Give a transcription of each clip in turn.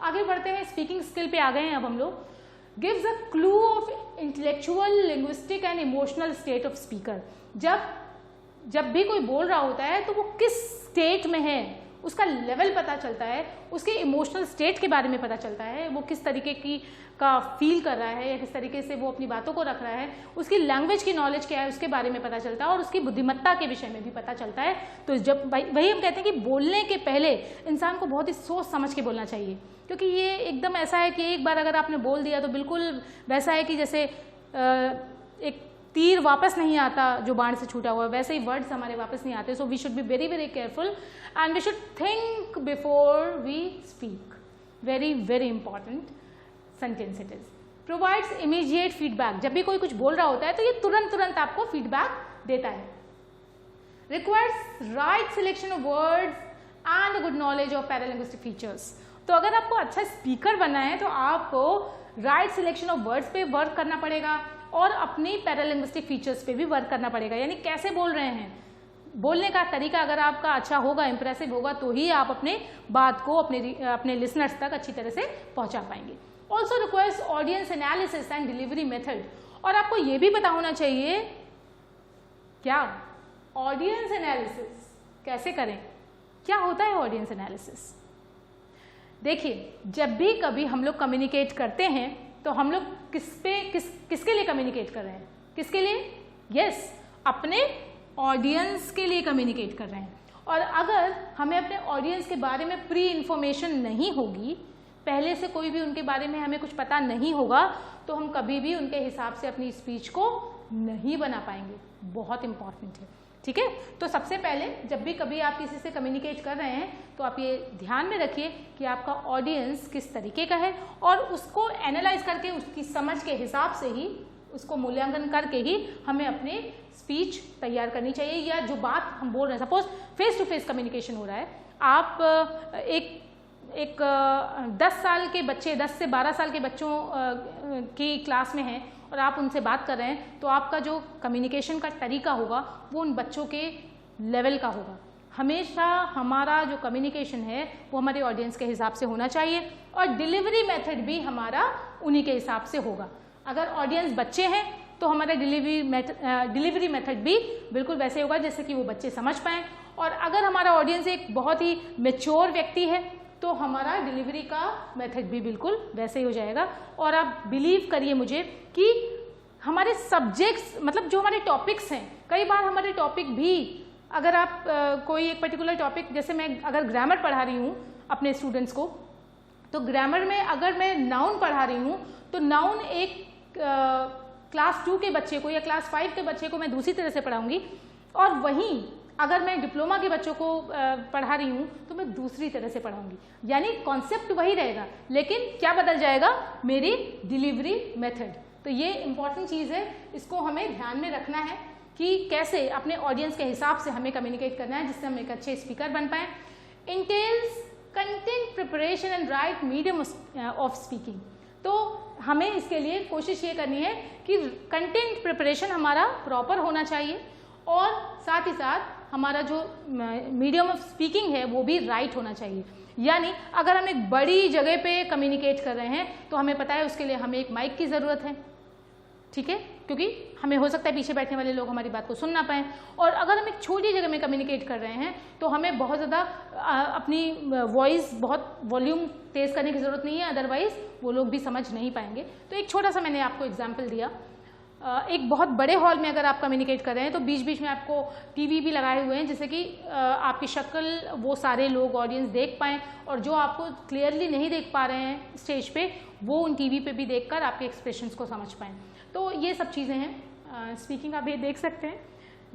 आगे बढ़ते हैं, स्पीकिंग स्किल पे आ गए हैं अब हम लोग। Gives a clue of intellectual, linguistic and emotional state of speaker. जब भी कोई बोल रहा होता है तो वो किस स्टेट में है उसका लेवल पता चलता है, उसके इमोशनल स्टेट के बारे में पता चलता है, वो किस तरीके का फील कर रहा है या किस तरीके से वो अपनी बातों को रख रहा है, उसकी लैंग्वेज की नॉलेज क्या है उसके बारे में पता चलता है, और उसकी बुद्धिमत्ता के विषय में भी पता चलता है। तो जब वही हम कहते हैं कि बोलने के पहले इंसान को बहुत ही सोच समझ के बोलना चाहिए, क्योंकि ये एकदम ऐसा है कि एक बार अगर आपने बोल दिया तो बिल्कुल वैसा है कि जैसे एक तीर वापस नहीं आता जो बाण से छूटा हुआ, वैसे ही वर्ड्स हमारे वापस नहीं आते। So we should be very very careful and we should think before we speak. Very very important sentence it is. Provides immediate feedback. जब भी कोई कुछ बोल रहा होता है तो ये तुरंत आपको फीडबैक देता है। Requires right selection of words and good knowledge of paralinguistic features. तो अगर आपको अच्छा स्पीकर बनना है तो आपको राइट सिलेक्शन ऑफ वर्ड्स पे वर्क करना पड़ेगा और अपनी पैरालिंग्विस्टिक फीचर्स पे भी वर्क करना पड़ेगा। यानी कैसे बोल रहे हैं, बोलने का तरीका अगर आपका अच्छा होगा, इंप्रेसिव होगा, तो ही आप अपने बात को अपने लिसनर्स तक अच्छी तरह से पहुंचा पाएंगे। Also requires audience analysis and delivery method. और आपको ये भी पता होना चाहिए क्या ऑडियंस एनालिसिस कैसे करें, क्या होता है ऑडियंस एनालिसिस। देखिए, जब भी कभी हम लोग कम्युनिकेट करते हैं तो हम लोग किसके लिए कम्युनिकेट कर रहे हैं, किसके लिए? यस, अपने ऑडियंस के लिए कम्युनिकेट कर रहे हैं। और अगर हमें अपने ऑडियंस के बारे में प्री इंफॉर्मेशन नहीं होगी, पहले से कोई भी उनके बारे में हमें कुछ पता नहीं होगा, तो हम कभी भी उनके हिसाब से अपनी स्पीच को नहीं बना पाएंगे। बहुत इंपॉर्टेंट है, ठीक है। तो सबसे पहले जब भी कभी आप किसी से कम्युनिकेट कर रहे हैं तो आप ये ध्यान में रखिए कि आपका ऑडियंस किस तरीके का है, और उसको एनालाइज करके उसकी समझ के हिसाब से ही, उसको मूल्यांकन करके ही हमें अपनी स्पीच तैयार करनी चाहिए। या जो बात हम बोल रहे हैं, suppose face to face communication हो रहा है, आप एक 10 साल के बच्चे, 10 से 12 साल के बच्चों की क्लास में हैं और आप उनसे बात कर रहे हैं, तो आपका जो कम्युनिकेशन का तरीका होगा वो उन बच्चों के लेवल का होगा। हमेशा हमारा जो कम्युनिकेशन है वो हमारे ऑडियंस के हिसाब से होना चाहिए, और डिलीवरी मेथड भी हमारा उन्हीं के हिसाब से होगा। अगर ऑडियंस बच्चे हैं तो हमारा डिलीवरी मेथड भी बिल्कुल वैसे होगा जैसे कि वो बच्चे समझ पाएँ, और अगर हमारा ऑडियंस एक बहुत ही मैच्योर व्यक्ति है तो हमारा डिलीवरी का मेथड भी बिल्कुल वैसे ही हो जाएगा। और आप बिलीव करिए मुझे कि हमारे सब्जेक्ट्स, मतलब जो हमारे टॉपिक्स हैं, कई बार हमारे टॉपिक भी, अगर आप कोई एक पर्टिकुलर टॉपिक, जैसे मैं अगर ग्रामर पढ़ा रही हूँ अपने स्टूडेंट्स को, तो ग्रामर में अगर मैं नाउन पढ़ा रही हूँ तो नाउन एक क्लास 2 के बच्चे को या क्लास 5 के बच्चे को मैं दूसरी तरह से पढ़ाऊंगी, और वहीं अगर मैं डिप्लोमा के बच्चों को पढ़ा रही हूँ तो मैं दूसरी तरह से पढ़ाऊंगी। यानी कॉन्सेप्ट वही रहेगा, लेकिन क्या बदल जाएगा? मेरी डिलीवरी मेथड। तो ये इंपॉर्टेंट चीज़ है, इसको हमें ध्यान में रखना है कि कैसे अपने ऑडियंस के हिसाब से हमें कम्युनिकेट करना है जिससे हम एक अच्छे स्पीकर बन पाएँ। Entails content preparation and right medium of speaking. तो हमें इसके लिए कोशिश ये करनी है कि कंटेंट प्रिपरेशन हमारा प्रॉपर होना चाहिए, और साथ ही साथ हमारा जो मीडियम ऑफ स्पीकिंग है वो भी राइट होना चाहिए। यानी अगर हम एक बड़ी जगह पे कम्युनिकेट कर रहे हैं तो हमें पता है उसके लिए हमें एक माइक की ज़रूरत है, ठीक है, क्योंकि हमें हो सकता है पीछे बैठने वाले लोग हमारी बात को सुन ना पाएँ। और अगर हम एक छोटी जगह में कम्युनिकेट कर रहे हैं तो हमें बहुत ज़्यादा अपनी वॉइस बहुत वॉल्यूम तेज़ करने की ज़रूरत नहीं है, अदरवाइज़ वो लोग भी समझ नहीं पाएंगे। तो एक छोटा सा मैंने आपको एग्जाम्पल दिया। एक बहुत बड़े हॉल में अगर आप कम्युनिकेट कर रहे हैं तो बीच बीच में आपको टीवी भी लगाए हुए हैं, जिससे कि आपकी शक्ल वो सारे लोग ऑडियंस देख पाएँ, और जो आपको क्लियरली नहीं देख पा रहे हैं स्टेज पे, वो उन टीवी पे भी देखकर आपके एक्सप्रेशंस को समझ पाएँ। तो ये सब चीज़ें हैं। स्पीकिंग आप ये देख सकते हैं,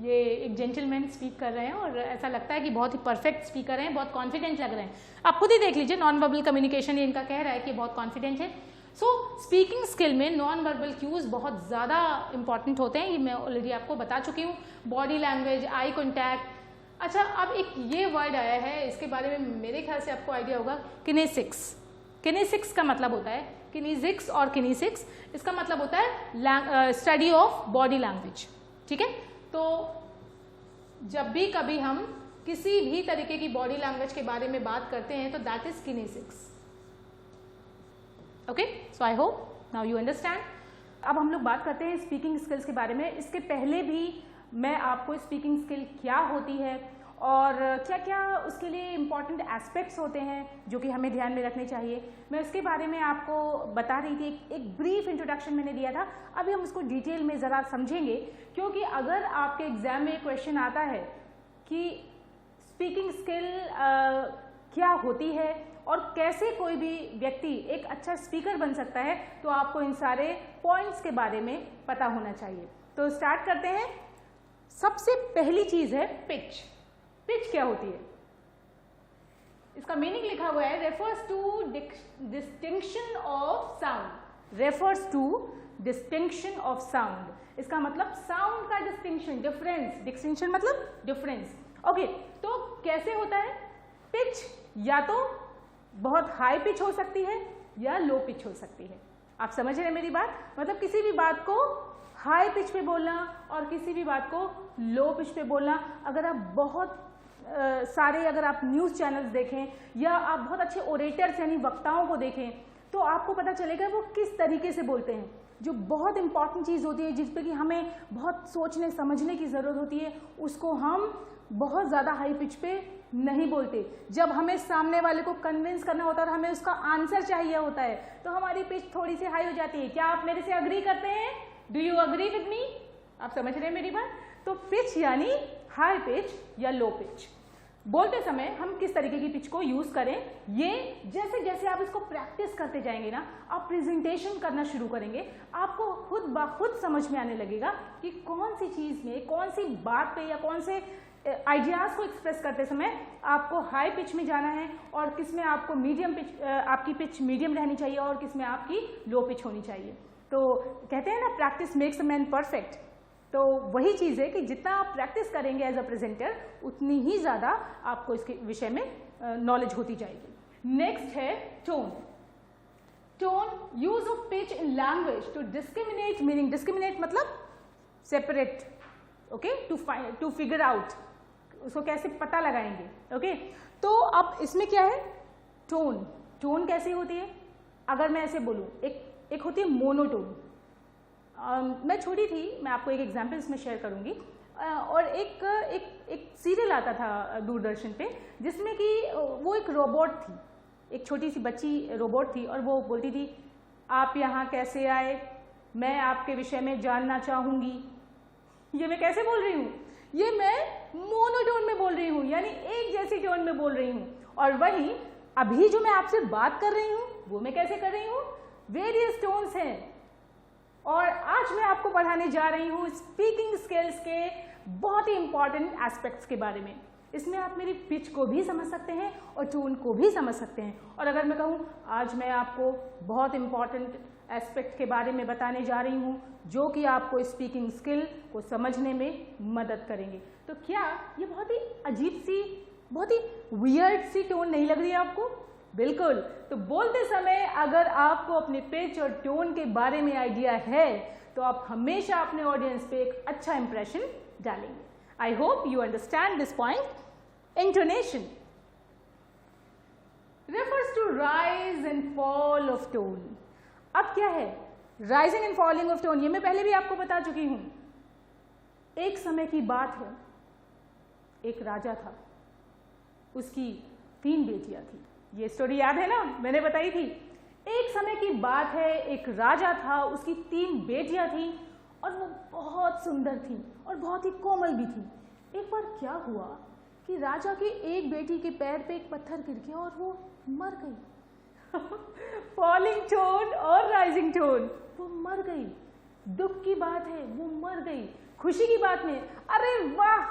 ये एक जेंटलमैन स्पीक कर रहे हैं और ऐसा लगता है कि बहुत ही परफेक्ट स्पीकर हैं, बहुत कॉन्फिडेंट लग रहे हैं। आप खुद ही देख लीजिए, नॉन वर्बल कम्युनिकेशन ये इनका कह रहा है कि बहुत कॉन्फिडेंट है। सो स्पीकिंग स्किल में नॉन वर्बल क्यूज बहुत ज़्यादा इंपॉर्टेंट होते हैं, ये मैं ऑलरेडी आपको बता चुकी हूँ। Body language, eye contact. अच्छा, अब एक ये वर्ड आया है, इसके बारे में मेरे ख्याल से आपको आइडिया होगा, किनेसिक्स। किनेसिक्स का मतलब होता है, किनेसिक्स और किनेसिक्स, इसका मतलब होता है स्टडी ऑफ बॉडी लैंग्वेज, ठीक है। तो जब भी कभी हम किसी भी तरीके की बॉडी लैंग्वेज के बारे में बात करते हैं तो that is kinesics. Okay, so I hope now you understand. अब हम लोग बात करते हैं स्पीकिंग स्किल्स के बारे में। इसके पहले भी मैं आपको स्पीकिंग स्किल क्या होती है और क्या क्या उसके लिए इम्पॉर्टेंट एस्पेक्ट्स होते हैं जो कि हमें ध्यान में रखने चाहिए, मैं उसके बारे में आपको बता रही थी। एक ब्रीफ इंट्रोडक्शन मैंने दिया था, अभी हम उसको डिटेल में ज़रा समझेंगे, क्योंकि अगर आपके एग्जाम में क्वेश्चन आता है कि स्पीकिंग स्किल क्या होती है और कैसे कोई भी व्यक्ति एक अच्छा स्पीकर बन सकता है, तो आपको इन सारे पॉइंट्स के बारे में पता होना चाहिए। तो स्टार्ट करते हैं। सबसे पहली चीज़ है पिच। पिच क्या होती है? इसका मीनिंग लिखा हुआ है refers to distinction of sound. Refers to distinction of sound, इसका मतलब साउंड का डिस्टिंक्शन, डिफरेंस। डिस्टिंक्शन मतलब डिफरेंस। ओके, तो कैसे होता है? पिच या तो बहुत हाई पिच हो सकती है या लो पिच हो सकती है। आप समझ रहे हैं मेरी बात? मतलब किसी भी बात को हाई पिच पे बोलना और किसी भी बात को लो पिच पे बोलना। अगर आप बहुत सारे अगर आप न्यूज़ चैनल्स देखें या आप बहुत अच्छे ओरेटर्स यानी वक्ताओं को देखें, तो आपको पता चलेगा वो किस तरीके से बोलते हैं। जो बहुत इंपॉर्टेंट चीज़ होती है जिस पे कि हमें बहुत सोचने समझने की ज़रूरत होती है, उसको हम बहुत ज़्यादा हाई पिच पे नहीं बोलते। जब हमें सामने वाले को कन्विंस करना होता है और हमें उसका आंसर चाहिए होता है, तो हमारी पिच थोड़ी सी हाई हो जाती है। क्या आप मेरे से अग्री करते हैं? Do you agree with me? आप समझ रहे हैं मेरी बात? तो पिच यानी हाई पिच या लो पिच। बोलते समय हम किस तरीके की पिच को यूज करें, ये जैसे जैसे आप इसको प्रैक्टिस करते जाएंगे ना, आप प्रेजेंटेशन करना शुरू करेंगे, आपको खुद ब खुद समझ में आने लगेगा कि कौन सी चीज में, कौन सी बात पे या कौन से आइडियाज को एक्सप्रेस करते समय आपको हाई पिच में जाना है और किस में आपको मीडियम पिच, आपकी पिच मीडियम रहनी चाहिए और किस में आपकी लो पिच होनी चाहिए। तो कहते हैं ना, practice makes a man perfect. तो वही चीज़ है कि जितना आप प्रैक्टिस करेंगे एज अ प्रेजेंटर, उतनी ही ज़्यादा आपको इसके विषय में नॉलेज होती जाएगी। नेक्स्ट है tone. Tone, use of pitch in language to discriminate meaning. Discriminate मतलब separate, okay, to figure out, उसको कैसे पता लगाएंगे। ओके, तो अब इसमें क्या है? टोन। टोन कैसी होती है? अगर मैं ऐसे बोलूँ, एक होती है मोनोटोन। मैं छोटी थी, मैं आपको एक एग्जाम्पल इसमें शेयर करूंगी। और एक सीरियल आता था दूरदर्शन पे, जिसमें कि वो एक रोबोट थी, एक छोटी सी बच्ची रोबोट थी और वो बोलती थी, आप यहाँ कैसे आए, मैं आपके विषय में जानना चाहूँगी। ये मैं कैसे बोल रही हूँ? ये मैं मोनोटोन में बोल रही हूँ, यानी एक जैसी टोन में बोल रही हूँ। और वहीं अभी जो मैं आपसे बात कर रही हूँ, वो मैं कैसे कर रही हूँ? वेरियस टोन्स हैं। और आज मैं आपको पढ़ाने जा रही हूँ स्पीकिंग स्किल्स के बहुत ही इंपॉर्टेंट एस्पेक्ट्स के बारे में। इसमें आप मेरी पिच को भी समझ सकते हैं और टोन को भी समझ सकते हैं। और अगर मैं कहूँ आज मैं आपको बहुत इंपॉर्टेंट एस्पेक्ट के बारे में बताने जा रही हूँ जो कि आपको स्पीकिंग स्किल को समझने में मदद करेंगे, तो क्या ये बहुत ही अजीब सी, बहुत ही वियर्ड सी टोन नहीं लग रही है आपको? बिल्कुल। तो बोलते समय अगर आपको अपने पिच और टोन के बारे में आइडिया है, तो आप हमेशा अपने ऑडियंस पे एक अच्छा इंप्रेशन डालेंगे। I hope you understand this point. Intonation refers to rise and fall of tone. अब क्या है rising and falling of tone? ये मैं पहले भी आपको बता चुकी हूं। एक समय की बात है, एक राजा था, उसकी 3 बेटियां थी। ये स्टोरी याद है ना, मैंने बताई थी। एक समय की बात है, एक राजा था, उसकी 3 बेटियां थी और वो बहुत सुंदर थी और बहुत ही कोमल भी थी। एक बार क्या हुआ कि राजा की एक बेटी के पैर पे एक पत्थर गिर गया और वो मर गई। फॉलिंग टोन और राइजिंग टोन, वो मर गई। दुख की बात है, वो मर गई। खुशी की बात में, अरे वाह!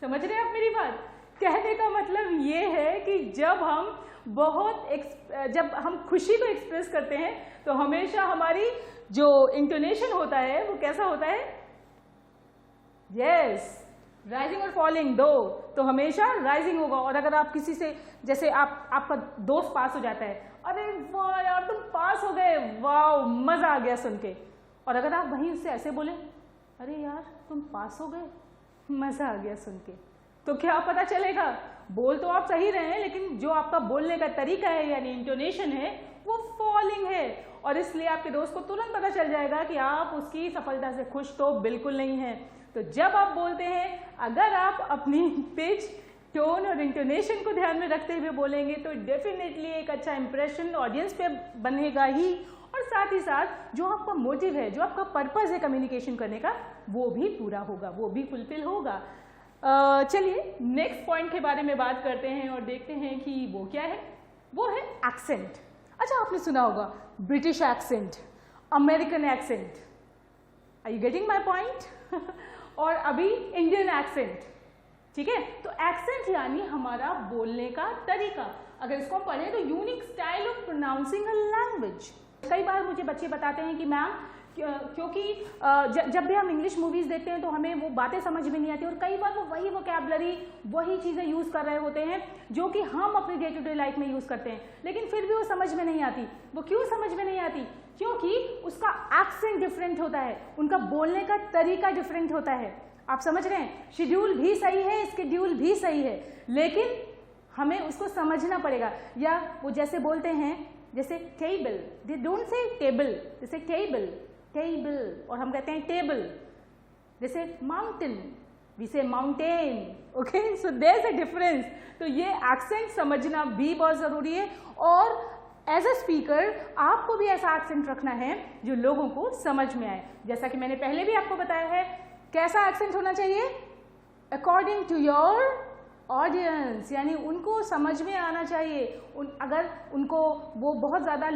समझ रहे हैं आप मेरी बात? कहने का मतलब ये है कि जब हम खुशी को एक्सप्रेस करते हैं, तो हमेशा हमारी जो इंटोनेशन होता है वो कैसा होता है? यस, राइजिंग और फॉलिंग दो, तो हमेशा राइजिंग होगा। और अगर आप किसी से, जैसे आपका दोस्त पास हो जाता है, अरे वाह यार तुम पास हो गए, वाह मजा आ गया सुन के। और अगर आप वहीं उससे ऐसे बोले, अरे यार तुम पास हो गए, मजा आ गया सुन के, तो क्या पता चलेगा? बोल तो आप सही रहे हैं, लेकिन जो आपका बोलने का तरीका है यानी इंटोनेशन है वो फॉलिंग है, और इसलिए आपके दोस्त को तुरंत पता चल जाएगा कि आप उसकी सफलता से खुश तो बिल्कुल नहीं हैं। तो जब आप बोलते हैं, अगर आप अपनी पिच, टोन और इंटोनेशन को ध्यान में रखते हुए बोलेंगे तो डेफिनेटली एक अच्छा इंप्रेशन ऑडियंस पे बनेगा ही, और साथ ही साथ जो आपका मोटिव है, जो आपका पर्पस है कम्युनिकेशन करने का, वो भी पूरा होगा, वो भी फुलफिल होगा। चलिए नेक्स्ट पॉइंट के बारे में बात करते हैं और देखते हैं कि वो क्या है। वो है एक्सेंट। अच्छा, आपने सुना होगा British accent, American accent, are you getting my point? और अभी इंडियन एक्सेंट, ठीक है। तो एक्सेंट यानी हमारा बोलने का तरीका। अगर इसको हम पढ़ें तो unique style of pronouncing a language. कई बार मुझे बच्चे बताते हैं कि मैम, क्योंकि जब भी हम इंग्लिश मूवीज देखते हैं तो हमें वो बातें समझ में नहीं आती, और कई बार वो वही वोकैबुलरी, वही चीज़ें यूज़ कर रहे होते हैं जो कि हम अपने डे टू डे लाइफ में यूज़ करते हैं, लेकिन फिर भी वो समझ में नहीं आती। वो क्यों समझ में नहीं आती? क्योंकि उसका एक्सेंट डिफरेंट होता है, उनका बोलने का तरीका डिफरेंट होता है। आप समझ रहे हैं? शेड्यूल भी सही है, स्केड्यूल भी सही है, लेकिन हमें उसको समझना पड़ेगा। या वो जैसे बोलते हैं, जैसे table, they don't say table, जैसे टेबल, टेबल, और हम कहते हैं टेबल। जैसे mountain, we say mountain, okay, so there is a difference. तो ये एक्सेंट समझना भी बहुत जरूरी है, और एज अ स्पीकर आपको भी ऐसा एक्सेंट रखना है जो लोगों को समझ में आए। जैसा कि मैंने पहले भी आपको बताया है, कैसा एक्सेंट होना चाहिए? अकॉर्डिंग टू योर ऑडियंस, यानी उनको समझ में आना चाहिए। अगर उनको वो बहुत ज़्यादा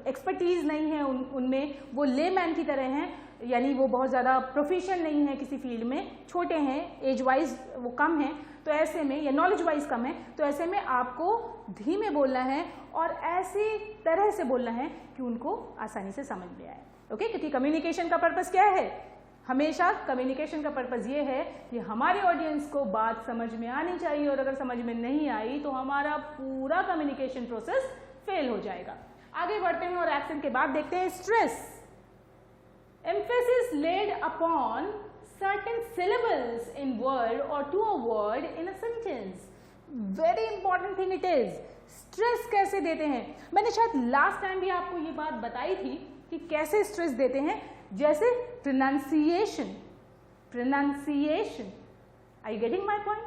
एक्सपर्टीज नहीं है उनमें, वो लेमैन की तरह हैं, यानी वो बहुत ज़्यादा प्रोफेशनल नहीं है किसी फील्ड में, छोटे हैं, एज वाइज वो कम हैं, तो ऐसे में, या नॉलेज वाइज कम है, तो ऐसे में आपको धीमे बोलना है और ऐसी तरह से बोलना है कि उनको आसानी से समझ में आए। ओके, क्योंकि कम्युनिकेशन का पर्पस क्या है? हमेशा कम्युनिकेशन का पर्पस ये है कि हमारे ऑडियंस को बात समझ में आनी चाहिए, और अगर समझ में नहीं आई तो हमारा पूरा कम्युनिकेशन प्रोसेस फेल हो जाएगा। आगे बढ़ते हैं और एक्सेंट के बाद देखते हैं stress. Emphasis lead upon certain syllables in word or to a word in a sentence. Very important thing it is. Stress कैसे देते हैं? मैंने शायद लास्ट टाइम भी आपको ये बात बताई थी कि कैसे स्ट्रेस देते हैं। जैसे pronunciation, pronunciation, are you getting my point?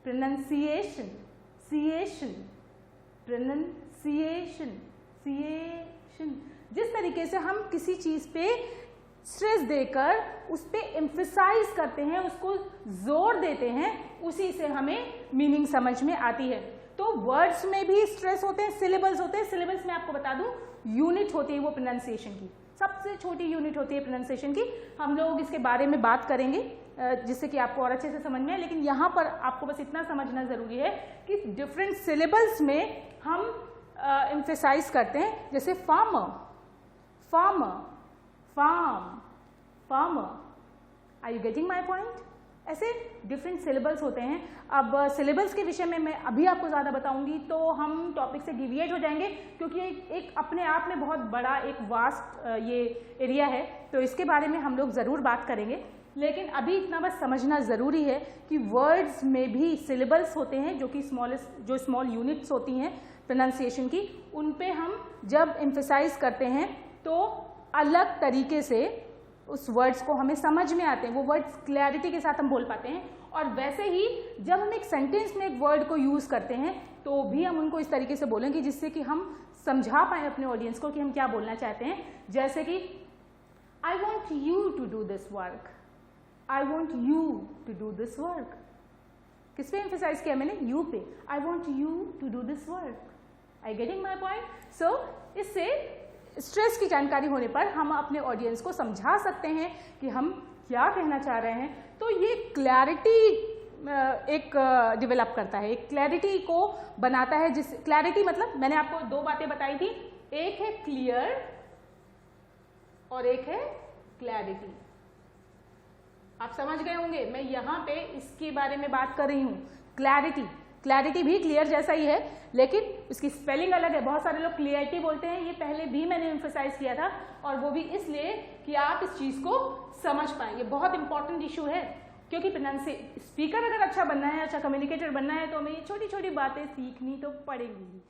Pronunciation, ciation, pronunciation, ciation. जिस तरीके से हम किसी चीज पे स्ट्रेस देकर उस पर एम्फेसाइज करते हैं, उसको जोर देते हैं, उसी से हमें मीनिंग समझ में आती है। तो वर्ड्स में भी स्ट्रेस होते हैं, सिलेबल्स होते हैं। सिलेबल्स में आपको बता दूं, यूनिट होती है वो प्रोनाउंसिएशन की, सबसे छोटी यूनिट होती है प्रोनाउंसिएशन की। हम लोग इसके बारे में बात करेंगे जिससे कि आपको और अच्छे से समझ में आए, लेकिन यहाँ पर आपको बस इतना समझना जरूरी है कि डिफरेंट सिलेबल्स में हम एम्फेसाइज करते हैं। जैसे farmer, farmer, farm, farmer, are you getting my point? ऐसे डिफरेंट सिलेबल्स होते हैं। अब सिलेबल्स के विषय में मैं अभी आपको ज़्यादा बताऊंगी तो हम टॉपिक से डिविएट हो जाएंगे, क्योंकि एक अपने आप में बहुत बड़ा एक वास्ट ये एरिया है, तो इसके बारे में हम लोग ज़रूर बात करेंगे। लेकिन अभी इतना बस समझना ज़रूरी है कि वर्ड्स में भी सिलेबल्स होते हैं, जो कि जो स्मॉल यूनिट्स होती हैं प्रोनाउंसिएशन की, उन पे हम जब एम्फेसाइज करते हैं तो अलग तरीके से उस वर्ड्स को हमें समझ में आते हैं, वो वर्ड्स क्लैरिटी के साथ हम बोल पाते हैं। और वैसे ही जब हम एक सेंटेंस में एक वर्ड को यूज़ करते हैं तो भी हम उनको इस तरीके से बोलेंगे जिससे कि हम समझा पाए अपने ऑडियंस को कि हम क्या बोलना चाहते हैं। जैसे कि I want you to do this work, I want you to do this work. किस पे एम्फेसाइज किया मैंने? यू पे। I want you to do this work. I getting my point? So इससे स्ट्रेस की जानकारी होने पर हम अपने ऑडियंस को समझा सकते हैं कि हम क्या कहना चाह रहे हैं। तो ये क्लैरिटी एक डेवलप करता है, एक क्लैरिटी को बनाता है। जिस क्लैरिटी मतलब मैंने आपको दो बातें बताई थी, एक है क्लियर और एक है क्लैरिटी। आप समझ गए होंगे, मैं यहाँ पे इसके बारे में बात कर रही हूँ। क्लैरिटी, क्लैरिटी भी क्लियर जैसा ही है, लेकिन उसकी स्पेलिंग अलग है। बहुत सारे लोग क्लियरिटी बोलते हैं, ये पहले भी मैंने एम्फेसाइज किया था, और वो भी इसलिए कि आप इस चीज को समझ पाए। ये बहुत इंपॉर्टेंट इशू है। क्योंकि स्पीकर अगर अच्छा बनना है, अच्छा कम्युनिकेटर बनना है, तो हमें ये छोटी छोटी बातें सीखनी तो पड़ेंगी।